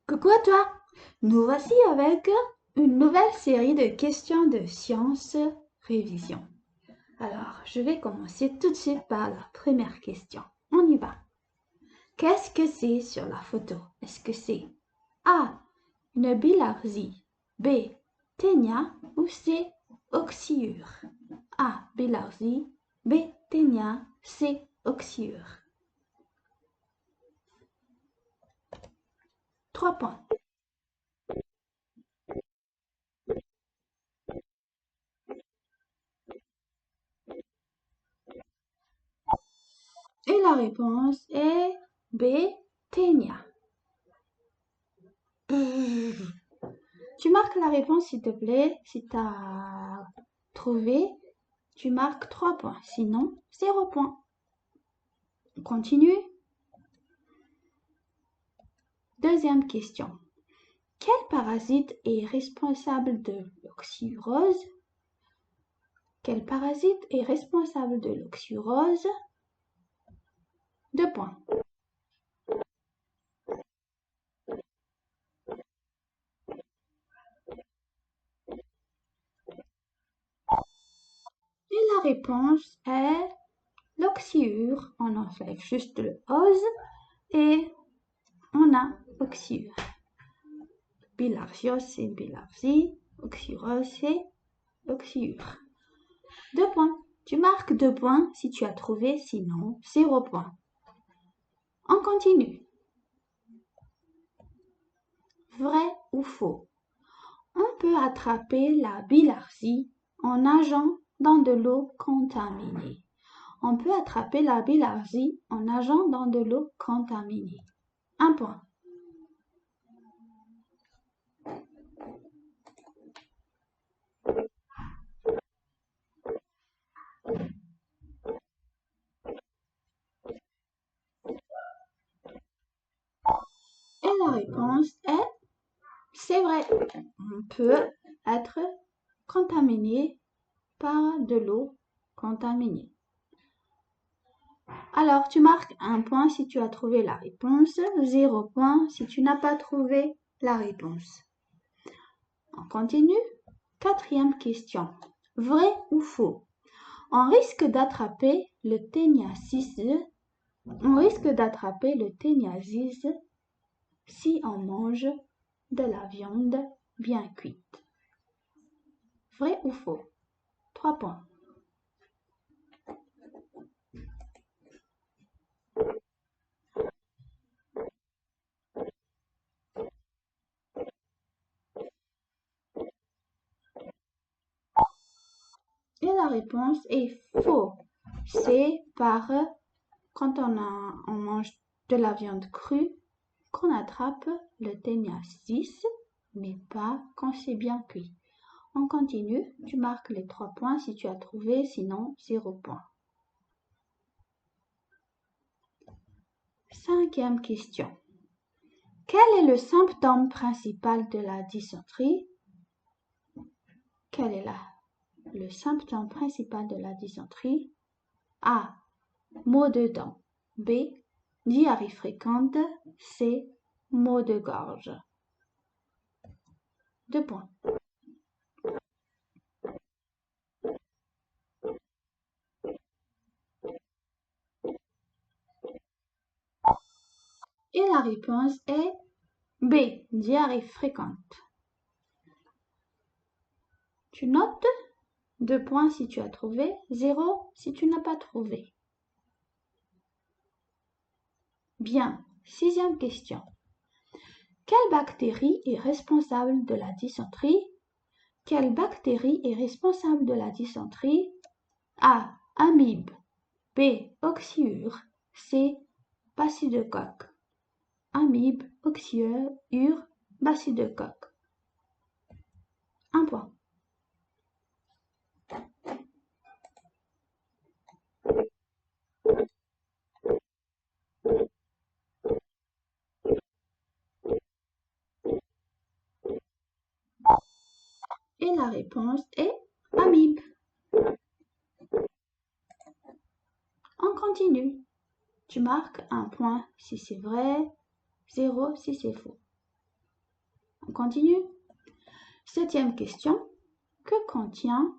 Coucou à toi! Nous voici avec une nouvelle série de questions de sciences révision. Alors, je vais commencer tout de suite par la première question. On y va. Qu'est-ce que c'est sur la photo? Est-ce que c'est A. Une bilharzie, B. Ténia ou C. Oxyure? A. Bilharzie, B. Ténia, C. Oxyure. 3 points. Et la réponse est B. Ténia. Tu marques la réponse s'il te plaît. Si tu as trouvé, tu marques 3 points. Sinon, 0 point. On continue. Deuxième question. Quel parasite est responsable de l'oxyrose? Quel parasite est responsable de l'oxyrose? 2 points. Et la réponse est l'oxyure. On enlève juste le ose et on a oxyure. Bilharziose, c'est bilharzie. Oxyrose, c'est oxyure. 2 points. Tu marques 2 points si tu as trouvé, sinon 0 point. On continue. Vrai ou faux? On peut attraper la bilharzie en nageant dans de l'eau contaminée. On peut attraper la bilharzie en nageant dans de l'eau contaminée. 1 point. Et la réponse est, c'est vrai. On peut être contaminé par de l'eau contaminée. Alors, tu marques 1 point si tu as trouvé la réponse, 0 point si tu n'as pas trouvé la réponse. On continue. 4e question. Vrai ou faux? On risque d'attraper le téniasis. On risque d'attraper le téniasis si on mange de la viande bien cuite. Vrai ou faux? 3 points. Et la réponse est faux. C'est quand on mange de la viande crue qu'on attrape le téniasis, mais pas quand c'est bien cuit. On continue. Tu marques les 3 points si tu as trouvé, sinon 0 point. 5e question. Quel est le symptôme principal de la dysenterie? Quel est le symptôme principal de la dysenterie? A. Maux de dents. B. Diarrhée fréquente. C. Maux de gorge. 2 points. Et la réponse est B. Diarrhée fréquente. Tu notes 2 points si tu as trouvé, 0 si tu n'as pas trouvé. Bien, 6e question. Quelle bactérie est responsable de la dysenterie? Quelle bactérie est responsable de la dysenterie? A. Amibe. B. Oxyure. C. Bacillocoque. Amibe, oxyure, bacillocoque. 1 point. Et la réponse est amibe. On continue. Tu marques 1 point si c'est vrai, 0 si c'est faux. On continue. 7e question. Que contient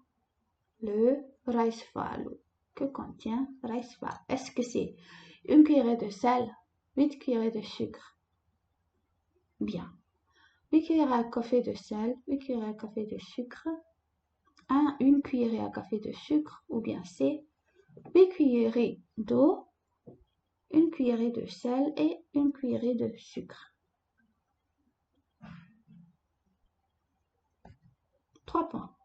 le reiswafel? Que contient reiswafel? Est-ce que c'est une cuillerée de sel, 8 cuillerées de sucre? Bien. 8 cuillerées à café de sel, 8 cuillerées à café de sucre, une cuillerée à café de sucre, ou bien c'est 8 cuillerées d'eau, une cuillerée de sel et une cuillerée de sucre. 3 points.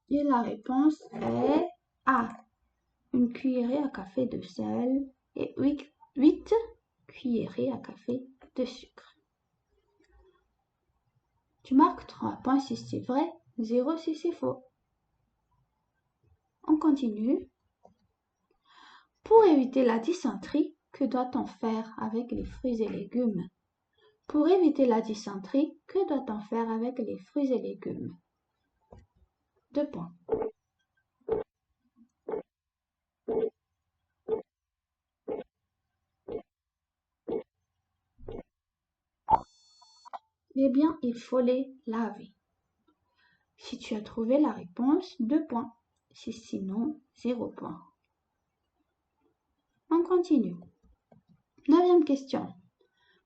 Et la réponse est A. Une cuillerée à café de sel et 8 cuillerées à café de sucre. Tu marques 3 points si c'est vrai, 0 si c'est faux. On continue. Pour éviter la dysenterie, que doit-on faire avec les fruits et légumes? Pour éviter la dysenterie, que doit-on faire avec les fruits et légumes? 2 points. Eh bien, il faut les laver. Si tu as trouvé la réponse, 2 points. Si sinon, 0 point. On continue. 9e question.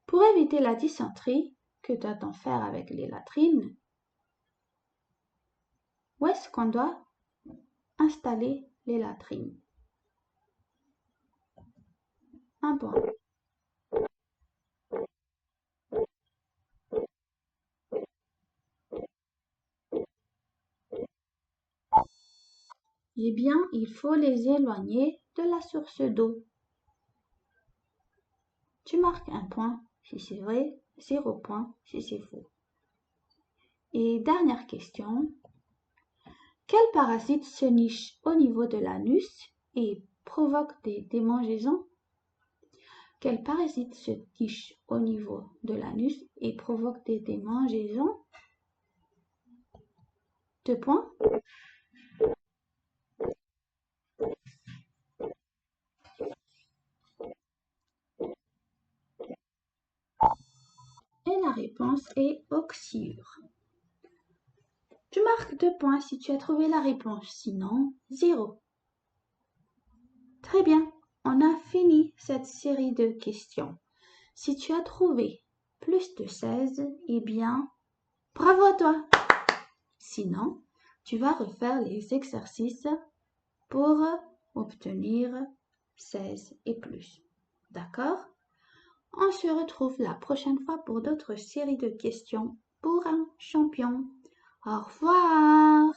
Pour éviter la dysenterie, que doit-on faire avec les latrines? Où est-ce qu'on doit installer les latrines? 1 point. Eh bien, il faut les éloigner de la source d'eau. Tu marques 1 point si c'est vrai, 0 point si c'est faux. Et dernière question. Quel parasite se niche au niveau de l'anus et provoque des démangeaisons? Quel parasite se niche au niveau de l'anus et provoque des démangeaisons? 2 points. Et la réponse est oxyure. Tu marques 2 points si tu as trouvé la réponse, sinon 0. Très bien, on a fini cette série de questions. Si tu as trouvé plus de 16, eh bien, bravo à toi! Sinon, tu vas refaire les exercices pour obtenir 16 et plus. D'accord? On se retrouve la prochaine fois pour d'autres séries de questions pour un champion. Au revoir!